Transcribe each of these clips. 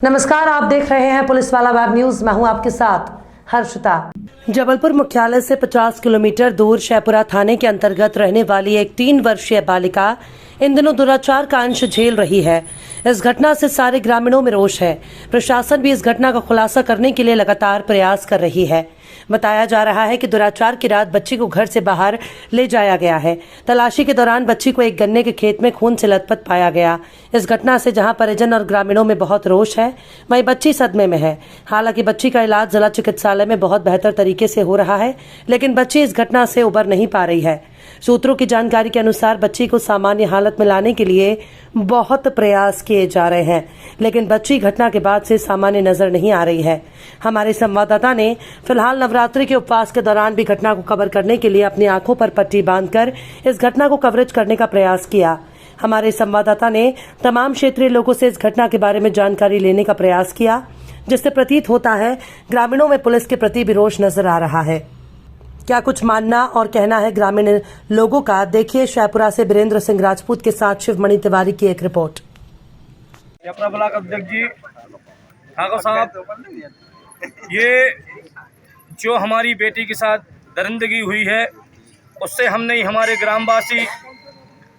नमस्कार, आप देख रहे हैं पुलिस वाला वेब न्यूज। मैं हूं आपके साथ हर्षिता। जबलपुर मुख्यालय से 50 किलोमीटर दूर शहपुरा थाने के अंतर्गत रहने वाली एक 3 वर्षीय बालिका इन दिनों दुराचार का अंश झेल रही है। इस घटना से सारे ग्रामीणों में रोष है। प्रशासन भी इस घटना का खुलासा करने के लिए लगातार प्रयास कर रही है। बताया जा रहा है कि दुराचार की रात बच्ची को घर से बाहर ले जाया गया है। तलाशी के दौरान बच्ची को एक गन्ने के खेत में खून से लथपथ पाया गया। इस घटना से जहां परिजन और ग्रामीणों में बहुत रोष है, वहीं बच्ची सदमे में है। हालांकि बच्ची का इलाज जिला चिकित्सालय में बहुत बेहतर तरीके से हो रहा है, लेकिन बच्ची इस घटना से उबर नहीं पा रही है। सूत्रों की जानकारी के अनुसार बच्ची को सामान्य हालत में लाने के लिए बहुत प्रयास किए जा रहे हैं, लेकिन बच्ची घटना के बाद से सामान्य नजर नहीं आ रही है। हमारे संवाददाता ने फिलहाल नवरात्रि के उपवास के दौरान भी घटना को कवर करने के लिए अपनी आंखों पर पट्टी बांधकर इस घटना को कवरेज करने का प्रयास किया। हमारे संवाददाता ने तमाम क्षेत्रीय लोगों से इस घटना के बारे में जानकारी लेने का प्रयास किया, जिससे प्रतीत होता है ग्रामीणों में पुलिस के प्रति भी रोष नजर आ रहा है। क्या कुछ मानना और कहना है ग्रामीण लोगों का, देखिए शहपुरा से वीरेंद्र सिंह राजपूत के साथ शिवमणि तिवारी की एक रिपोर्ट। अपना ब्लॉक अध्यक्ष जी ठाकुर साहब, ये जो हमारी बेटी के साथ दरिंदगी हुई है, उससे हम नहीं, हमारे ग्रामवासी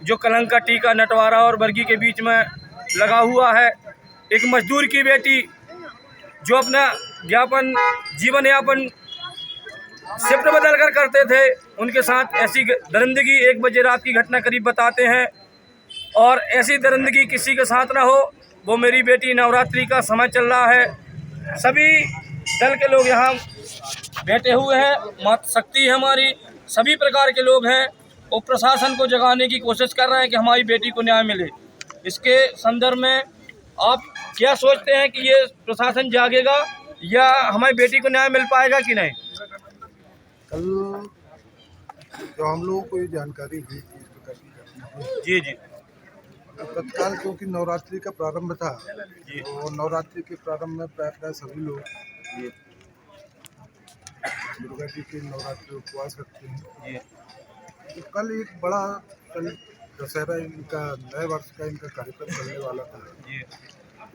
जो कलंक का टीका नटवारा और बरगी के बीच में लगा हुआ है। एक मजदूर की बेटी जो अपना जीवन यापन शिफ्ट बदल कर करते थे, उनके साथ ऐसी दरिंदगी 1 बजे रात की घटना करीब बताते हैं। और ऐसी दरिंदगी किसी के साथ ना हो। वो मेरी बेटी, नवरात्रि का समय चल रहा है, सभी दल के लोग यहाँ बैठे हुए हैं, माता शक्ति है हमारी, सभी प्रकार के लोग हैं और प्रशासन को जगाने की कोशिश कर रहे हैं कि हमारी बेटी को न्याय मिले। इसके संदर्भ में आप क्या सोचते हैं कि ये प्रशासन जागेगा या हमारी बेटी को न्याय मिल पाएगा कि नहीं? कल जो हम लोगों को ये जानकारी हुई थी इस प्रकार की घटना जी जी, तो तत्काल क्योंकि नवरात्रि का प्रारंभ था और नवरात्रि के प्रारंभ में प्रायः सभी लोग दुर्गा जी के नवरात्रि उपवास रखते हैं। तो कल एक बड़ा दशहरा, इनका नए वर्ष का इनका कार्यक्रम चलने वाला था।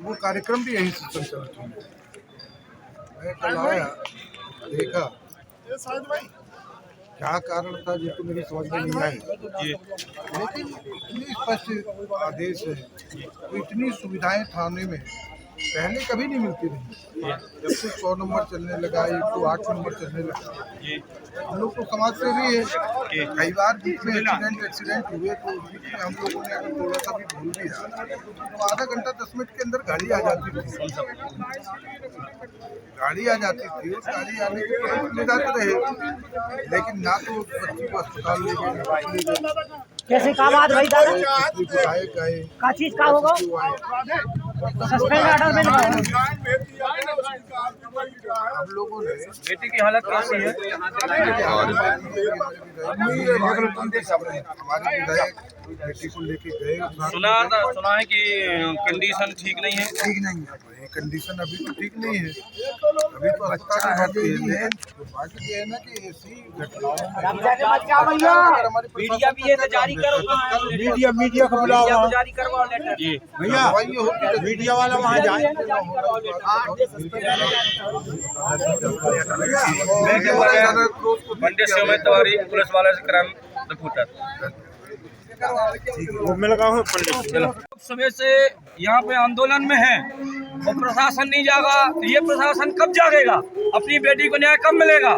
वो कार्यक्रम भी यहीं से संचालित हुआ। मैं कल आया, देखा क्या कारण था जिसको मेरी समझ में नहीं आई, लेकिन इतनी स्पष्ट आदेश है, तो इतनी सुविधाएं थाने में पहले कभी नहीं मिलती रही। जब से 100 नंबर चलने लगा, 108 नंबर चलने लगा, हम लोग तो समाज से भी है। कई बार बीच में एक्सीडेंट हुए तो बीच में हम लोगों ने अगर थोड़ा सा भी भूल दिया तो आधा घंटा 10 मिनट के अंदर गाड़ी आ जाती थी। उस गाड़ी आने के तुरंत ले जाते रहे, लेकिन ना तो बच्ची को अस्पताल ले गए, कैसे का बात भाई दादा गए का चीज का होगा सस्पेंड ऑर्डर में हम लोगों ने बेटी की हालत कैसी है? हमारे विधायक बेटी को लेके गए, सुना है कि कंडीशन ठीक नहीं है। ठीक नहीं है, कंडीशन अभी तो ठीक नहीं है, अभी तो अच्छा है। तो बाकी ये है ना कि ऐसी घटनाओं में मीडिया भी ये जारी करो, मीडिया को बुलाओ जारी करवाओ लेटर जी भैया, मीडिया वाला वहाँ जाए। पंडित शिवमणि तिवारी, पुलिस वाले से क्राइम रिपोर्टर। समय से यहाँ पे आंदोलन में है और प्रशासन नहीं जागा, तो ये प्रशासन कब जागेगा? अपनी बेटी को न्याय कब मिलेगा?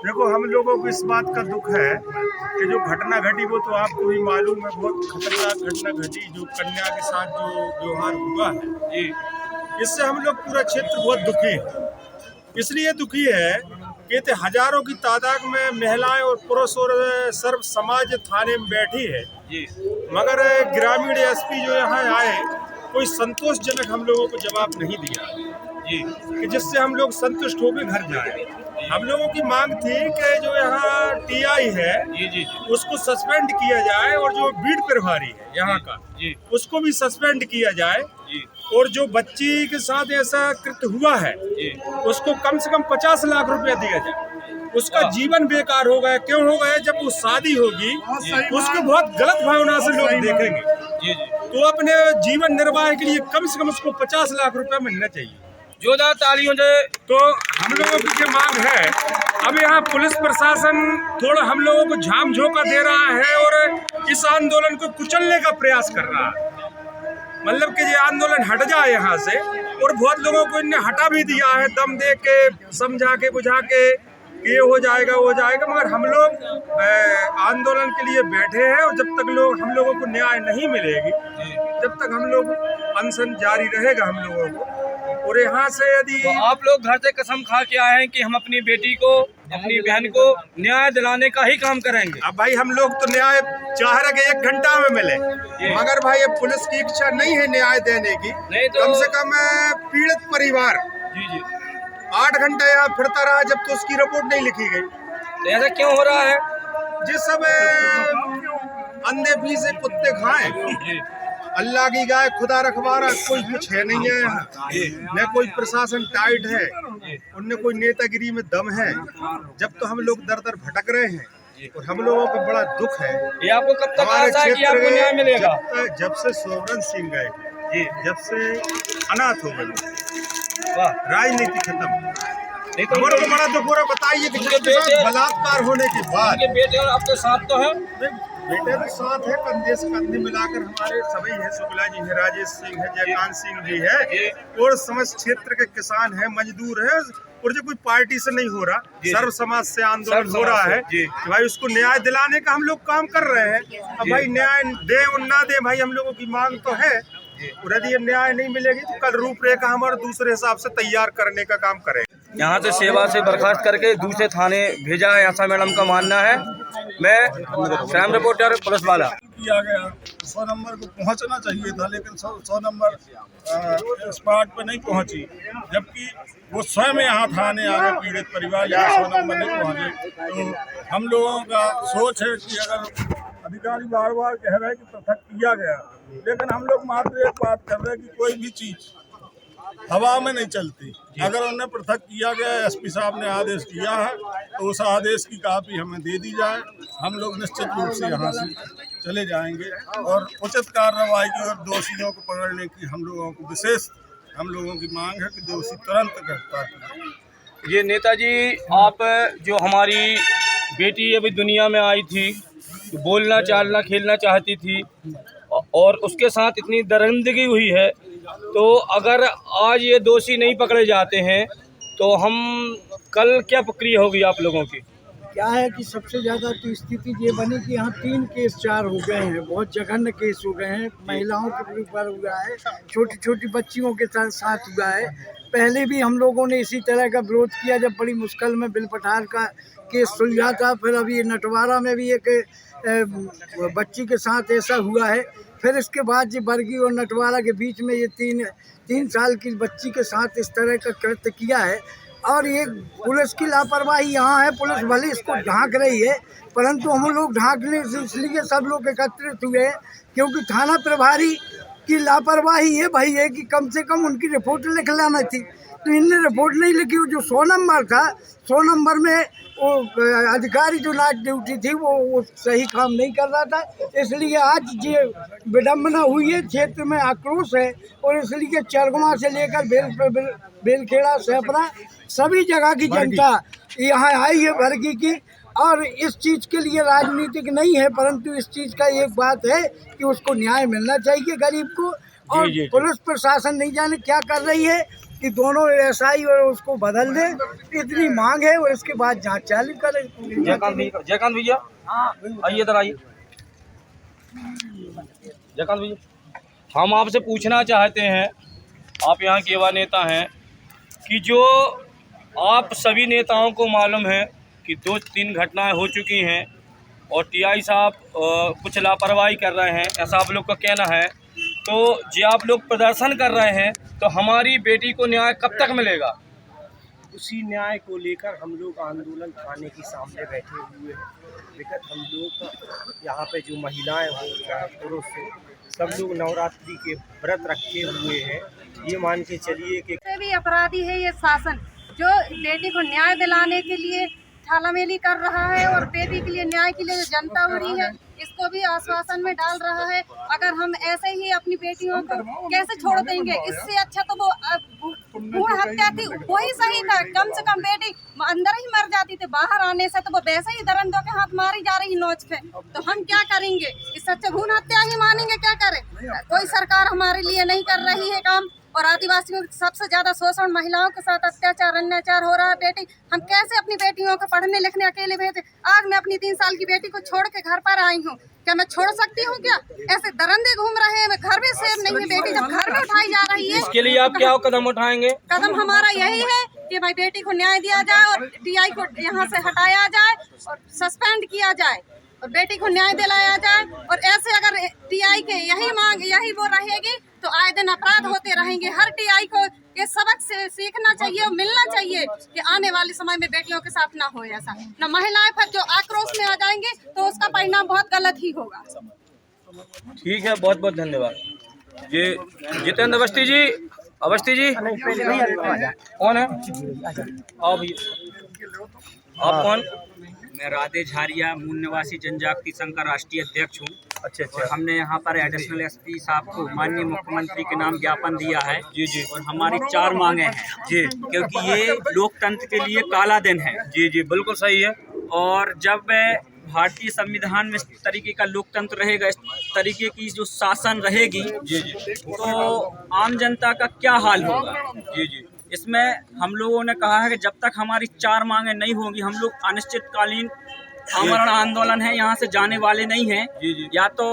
देखो, हम लोगों को इस बात का दुख है कि जो घटना घटी वो तो आपको भी मालूम है, बहुत खतरनाक घटना घटी जो कन्या के साथ जो व्यवहार हुआ है जी। इससे हम लोग पूरा क्षेत्र बहुत दुखी है। इसलिए दुखी है कि हजारों की तादाद में महिलाएं और पुरुष और सर्व समाज थाने में बैठी है जी, मगर ग्रामीण एसपी जो यहाँ आए, कोई संतोषजनक हम लोगों को जवाब नहीं दिया जी, कि जिससे हम लोग संतुष्ट होकर घर जाए। हम लोगों की मांग थी कि जो यहाँ टीआई है जी जी, उसको सस्पेंड किया जाए और जो बीट प्रभारी है यहाँ का जी, उसको भी सस्पेंड किया जाए जी, और जो बच्ची के साथ ऐसा कृत्य हुआ है उसको कम से कम 50 लाख रुपया दिया जाए। उसका जीवन बेकार हो गया। क्यों हो गया? जब वो शादी होगी उसको बहुत गलत भावना से लोग देखेंगे। तो अपने जीवन निर्वाह के लिए कम से कम उसको 50 लाख रुपए मिलना चाहिए। जोरदार तालियों से। तो हम लोगों की जो मांग है, अब यहाँ पुलिस प्रशासन थोड़ा हम लोगों को झाम झोंका दे रहा है और इस आंदोलन को कुचलने का प्रयास कर रहा है। मतलब कि ये आंदोलन हट जाए यहाँ से, और बहुत लोगों को इनने हटा भी दिया है, दम दे के, समझा के, बुझा के, ये हो जाएगा वो हो जाएगा, मगर हम लोग आंदोलन के लिए बैठे हैं। और जब तक हम लोगों को न्याय नहीं मिलेगी, जब तक हम लोग अनशन जारी रहेगा हम लोगों को। और यहाँ से यदि तो आप लोग घर से कसम खा के आए हैं कि हम अपनी बेटी को, अपनी बहन को न्याय दिलाने का ही काम करेंगे। अब भाई हम लोग तो न्याय चाह रहे कि 1 घंटा में मिले, मगर भाई अब पुलिस की इच्छा नहीं है न्याय देने की। नहीं तो कम से कम पीड़ित परिवार जी 8 घंटा यहाँ फिरता रहा जब तो उसकी रिपोर्ट नहीं लिखी गई। तो ऐसा क्यों हो रहा है? जिस सब अंधे भी से कुत्ते खाएं, अल्लाह की गाय खुदा रखवारा, कोई कुछ है नहीं है यहाँ, न कोई प्रशासन टाइट है, उनने कोई नेतागिरी में दम है। जब तो हम लोग दर दर भटक रहे हैं और हम लोगों को बड़ा दुख है। ये आपको कब तक हमारे आशा है कि आपको क्षेत्र न्याय मिलेगा? जब से सोवरन सिंह गए, जब से अनाथ हो गए, राजनीति खत्म। नहीं तो हमारे को बड़ा दुख हो रहा। बताइए कि उनके जिसके साथ बेटे- बलात्कार होने के बाद, उनके बेटे और आपके साथ तो है। बेटे तो साथ है, कंधे से कंधे मिलाकर हमारे सभी है, शुक्ला जी है, राजेश सिंह है, जयकांत सिंह जी है, और समस्त क्षेत्र के किसान है, मजदूर है। और जो कोई पार्टी से नहीं हो रहा, सर्व समाज से आंदोलन हो रहा है कि भाई उसको न्याय दिलाने का हम लोग काम कर रहे हैं। अब भाई न्याय दे और ना दे, भाई हम लोगों की मांग तो है, और यदि न्याय नहीं मिलेगी तो कल रूपरेखा हम और दूसरे हिसाब से तैयार करने का काम करें। यहाँ से सेवा से बर्खास्त करके दूसरे थाने भेजा है, ऐसा मैडम का मानना है। मैं क्राइम रिपोर्टर पुलिस वाला। किया गया 100 नंबर को पहुंचना चाहिए था, लेकिन 100 नंबर स्पॉट पे नहीं पहुंची, जबकि वो स्वयं यहाँ थाने आ गए, पीड़ित परिवार यहाँ 100 नंबर नहीं पहुंचे। तो हम लोगों का सोच है कि अगर अधिकारी बार बार कह रहे हैं कि पृथक किया गया, लेकिन हम लोग मात्र एक बात कर रहे हैं कि कोई भी चीज़ हवा में नहीं चलती। अगर उन्हें पृथक किया गया, एसपी साहब ने आदेश दिया है, तो उस आदेश की कॉपी हमें दे दी जाए। हम लोग निश्चित रूप से यहाँ से चले जाएंगे और उचित कार्रवाई की और दोषियों को पकड़ने की हम लोगों को विशेष हम लोगों की मांग है कि दोषी तुरंत गिरफ्तार किए। ये नेताजी, आप जो हमारी बेटी अभी दुनिया में आई थी, बोलना चालना खेलना चाहती थी, और उसके साथ इतनी दरिंदगी हुई है, तो अगर आज ये दोषी नहीं पकड़े जाते हैं तो हम कल क्या प्रक्रिया होगी आप लोगों की? क्या है कि सबसे ज़्यादा तो स्थिति ये बनी कि यहाँ 3 केस 4 हो गए हैं, बहुत जघन्य केस हो गए हैं, महिलाओं के ऊपर हुआ है, छोटी छोटी बच्चियों के साथ हुआ है। पहले भी हम लोगों ने इसी तरह का विरोध किया जब बड़ी मुश्किल में बिल पठार का केस सुलझा था। फिर अभी नटवारा में भी एक बच्ची के साथ ऐसा हुआ है। फिर इसके बाद ये बरगी और नटवारा के बीच में ये 3 साल की बच्ची के साथ इस तरह का कृत्य किया है। और ये पुलिस की लापरवाही यहाँ है। पुलिस भले इसको ढांक रही है, परंतु हम लोग ढांकने से इसलिए सब लोग एकत्रित हुए हैं क्योंकि थाना प्रभारी की लापरवाही ये भाई है कि कम से कम उनकी रिपोर्ट लिख लाना थी, तो इनने रिपोर्ट नहीं लिखी। जो 100 नंबर था, 100 नंबर में वो अधिकारी जो नाइट ड्यूटी थी वो सही काम नहीं कर रहा था, इसलिए आज ये विडम्बना हुई है, क्षेत्र में आक्रोश है। और इसलिए चरगमा से लेकर बेलखेड़ा, सेपरा, सभी जगह की जनता यहाँ आई है भरगी की। और इस चीज़ के लिए राजनीतिक नहीं है, परंतु इस चीज़ का एक बात है कि उसको न्याय मिलना चाहिए गरीब को। और पुलिस प्रशासन नहीं जाने क्या कर रही है कि दोनों एसआई और उसको बदल दे, इतनी मांग है। और इसके बाद जांच चालू करें। जयकांत भैया आइए, इधर आइए। जयकांत भैया, हम आपसे पूछना चाहते हैं, आप यहाँ के युवा नेता हैं, कि जो आप सभी नेताओं को मालूम है कि 2-3 घटनाएं हो चुकी हैं और टीआई साहब कुछ लापरवाही कर रहे हैं, ऐसा आप लोग का कहना है। तो जो आप लोग प्रदर्शन कर रहे हैं, तो हमारी बेटी को न्याय कब तक मिलेगा? उसी न्याय को लेकर हम लोग आंदोलन थाने के सामने बैठे हुए हैं। विगत हम लोग यहाँ पे जो महिलाएं हो, चाहे पुरुष हो, सब लोग नवरात्रि के व्रत रखे हुए हैं। ये मान के चलिए कि भी अपराधी है ये शासन, जो बेटी को न्याय दिलाने के लिए ठालामेली कर रहा है और बेटी के लिए न्याय के लिए जो जनता हो रही है, इसको भी आश्वासन में डाल रहा है। अगर हम ऐसे ही अपनी बेटियों को कैसे छोड़ देंगे? इससे अच्छा तो वो भ्रूण हत्या थी वही सही था। कम से कम बेटी अंदर ही मर जाती थी, बाहर आने से तो वो वैसे ही दरंदों के हाथ मारी जा रही नोच पे। तो हम क्या करेंगे? इससे अच्छा भ्रूण हत्या ही मानेंगे। क्या करें? कोई सरकार हमारे लिए नहीं कर रही है काम। और आदिवासियों को सबसे ज्यादा शोषण, महिलाओं के साथ अत्याचार अन्याचार हो रहा है। बेटी हम कैसे अपनी बेटियों को पढ़ने लिखने अकेले भेजे? आज मैं अपनी 3 साल की बेटी को छोड़ के घर पर आई हूँ, क्या मैं छोड़ सकती हूँ? क्या ऐसे दरंदे घूम रहे हैं, घर में सेफ नहीं है। बेटी जब घर में उठाई जा रही है, इसके लिए आप क्या कदम उठाएंगे? कदम हमारा यही है कि भाई बेटी को न्याय दिया जाए और टीआई को यहाँ से हटाया जाए और सस्पेंड किया जाए और बेटी को न्याय दिलाया जाए। और ऐसे अगर टीआई के यही मांग यही वो रहेगी तो आए दिन अपराध होते रहेंगे। हर टीआई को ये सबक से सीखना चाहिए और मिलना चाहिए कि आने वाले समय में बेटियों के साथ ना हो ऐसा। न महिलाएं फिर जो आक्रोश में आ जाएंगे तो उसका परिणाम बहुत गलत ही होगा। ठीक है, बहुत बहुत धन्यवाद। ये जितेंद्र अवस्थी जी कौन है? आप कौन? मैं राधे झारिया, मूल निवासी जनजाति संघ का राष्ट्रीय अध्यक्ष हूँ। अच्छा। और हमने यहाँ पर एडिशनल एसपी साहब को माननीय मुख्यमंत्री के नाम ज्ञापन दिया है। जी। और हमारी 4 मांगे हैं जी, क्योंकि ये लोकतंत्र के लिए काला दिन है। जी, बिल्कुल सही है। और जब भारतीय संविधान में इस तरीके का लोकतंत्र रहेगा, इस तरीके की जो शासन रहेगी, जी, तो आम जनता का क्या हाल होगा? जी। इसमें हम लोगों ने कहा है कि जब तक हमारी 4 मांगे नहीं होंगी, हम लोग अनिश्चितकालीन आमरण आंदोलन है, यहाँ से जाने वाले नहीं हैं। जी। या तो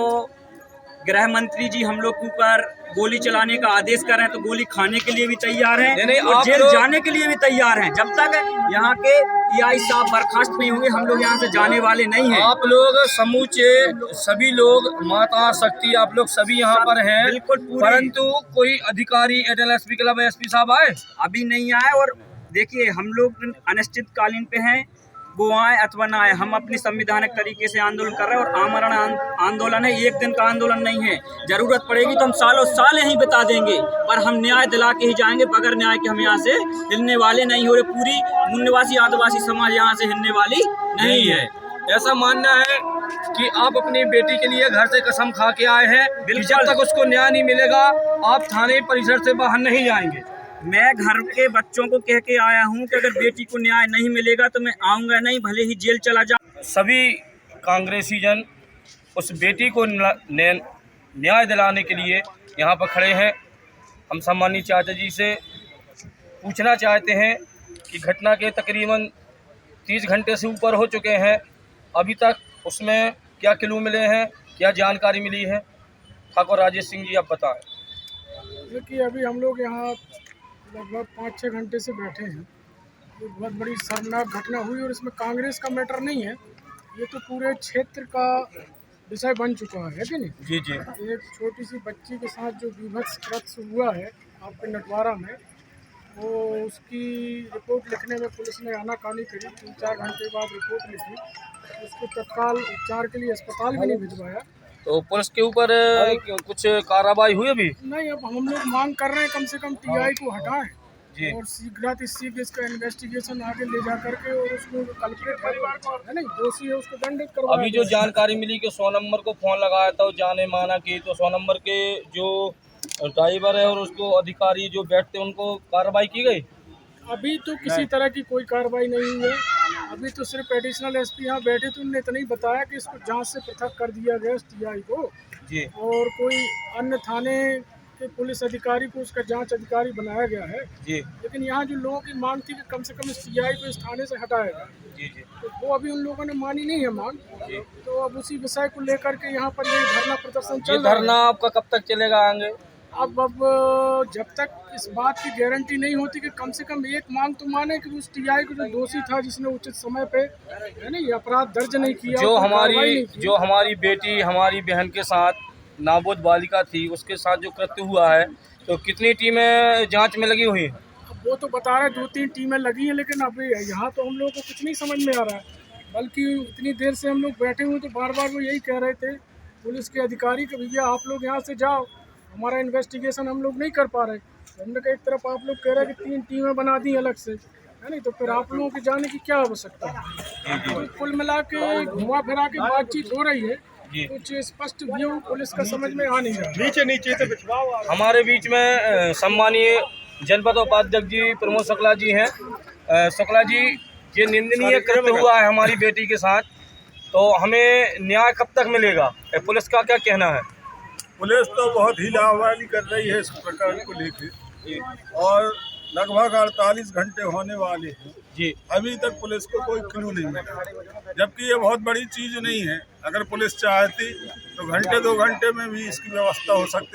गृह मंत्री जी हम लोग के ऊपर गोली चलाने का आदेश कर रहे हैं तो गोली खाने के लिए भी तैयार हैं नहीं, और आप जेल लोग जाने के लिए भी तैयार हैं। जब तक यहाँ के टीआई साहब बर्खास्त नहीं होंगे हम लोग यहाँ से जाने वाले नहीं हैं। आप लोग समूचे सभी लोग, माता शक्ति, आप लोग सभी यहाँ पर हैं, बिल्कुल पूरी। परंतु कोई अधिकारी एसपी क्लब एसपी साहब आए? अभी नहीं आए। और देखिए हम लोग अनिश्चितकालीन पे हैं, वो आए अथवा ना आए, हम अपनी संविधानिक तरीके से आंदोलन कर रहे हैं। और आमरण आंदोलन है, एक दिन का आंदोलन नहीं है। जरूरत पड़ेगी तो हम सालों साल यहीं बिता देंगे, पर हम न्याय दिला के ही जाएंगे। बगैर न्याय के हम यहाँ से हिलने वाले नहीं हो रहे। पूरी मूल निवासी आदिवासी समाज यहाँ से हिलने वाली नहीं है। ऐसा मानना है कि आप अपनी बेटी के लिए घर से कसम खा के आए हैं कि जब तक उसको न्याय नहीं मिलेगा आप थाने परिसर से बाहर नहीं जाएंगे। मैं घर के बच्चों को कह के आया हूँ कि अगर बेटी को न्याय नहीं मिलेगा तो मैं आऊँगा नहीं, भले ही जेल चला जाऊँ। सभी कांग्रेसी जन उस बेटी को न्याय दिलाने के लिए यहाँ पर खड़े हैं। हम सम्मानित चाचा जी से पूछना चाहते हैं कि घटना के तकरीबन 30 घंटे से ऊपर हो चुके हैं, अभी तक उसमें क्या क्लू मिले हैं, क्या जानकारी मिली है? ठाकुर राजेश सिंह जी आप बताएं। देखिए अभी हम लोग यहाँ लगभग 5-6 घंटे से बैठे हैं। ये बहुत बड़ी शर्मनाक घटना हुई और इसमें कांग्रेस का मैटर नहीं है, ये तो पूरे क्षेत्र का विषय बन चुका है कि नहीं? जी। एक छोटी सी बच्ची के साथ जो बीभत्स कृत्य हुआ है आपके नटवारा में, वो उसकी रिपोर्ट लिखने में पुलिस ने आनाकानी करी। 3-4 घंटे बाद रिपोर्ट लिखी, उसको तत्काल उपचार के लिए अस्पताल भी नहीं भिजवाया। तो पुलिस के ऊपर कुछ कार्रवाई हुई अभी? नहीं, अब हम लोग मांग कर रहे हैं कम से कम टीआई को हटाएं जी। और शीघ्र इसका इन्वेस्टिगेशन आगे ले जा करके और उसको कल्प्रिट है नहीं, दोषी है उसको दंडित करवाएं। अभी जो जानकारी मिली कि 100 नंबर को फ़ोन लगाया था जाने माना की, तो 100 नंबर के जो ड्राइवर है और उसको अधिकारी जो बैठते उनको कार्रवाई की गई? अभी तो किसी तरह की कोई कार्रवाई नहीं हुई है। अभी तो सिर्फ एडिशनल एसपी यहाँ बैठे थे, उन्होंने इतना ही बताया कि इसको जांच से पृथक कर दिया गया इस टीआई को जी। और कोई अन्य थाने के पुलिस अधिकारी को उसका जांच अधिकारी बनाया गया है जी। लेकिन यहाँ जो लोगों की मांग थी कि कम से कम इस टीआई को इस थाने से हटाया जाए, जी। तो वो अभी उन लोगों ने मानी नहीं है मांग। तो अब उसी विषय को लेकर के यहाँ पर ये धरना प्रदर्शन चल रहा है। धरना आपका कब तक चलेगा आगे? अब जब तक इस बात की गारंटी नहीं होती कि कम से कम एक मांग तो माने कि उस टीआई को जो दोषी था जिसने उचित समय पे है नहीं अपराध दर्ज नहीं किया, जो हमारी बेटी हमारी बहन के साथ नाबालिग बालिका थी उसके साथ जो कृत्य हुआ है, तो कितनी टीमें जांच में लगी हुई हैं? अब वो तो बता रहे 2-3 टीमें लगी हैं, लेकिन अभी यहाँ तो हम लोगों को कुछ नहीं समझ में आ रहा है। बल्कि इतनी देर से हम लोग बैठे हुए तो बार बार वो यही कह रहे थे पुलिस के अधिकारी कि भैया आप लोग यहाँ से जाओ, हमारा इन्वेस्टिगेशन हम लोग नहीं कर पा रहे। हमने कहा एक तरफ आप लोग कह रहे हैं कि 3 टीमें बना दी अलग से, है नहीं, तो फिर आप लोगों के जाने की क्या आवश्यकता है? तो कुल मिला के घुमा फिरा के बातचीत हो रही है जी। कुछ स्पष्ट व्यू पुलिस का समझ में आ नहीं रहा। नीचे नीचे तो बिछवाओ। हमारे बीच में सम्मानीय जनपद उपाध्यक्ष जी प्रमोद शुक्ला जी हैं। शुक्ला जी, ये निंदनीय कृत्य हुआ है हमारी बेटी के साथ, तो हमें न्याय कब तक मिलेगा? पुलिस का क्या कहना है? पुलिस तो बहुत ही लापरवाही कर रही है इस प्रकरण को लेकर, और लगभग 48 घंटे होने वाले हैं जी। अभी तक पुलिस को कोई क्लू नहीं मिला, जबकि ये बहुत बड़ी चीज़ नहीं है। अगर पुलिस चाहती तो घंटे 2 घंटे में भी इसकी व्यवस्था हो सकती।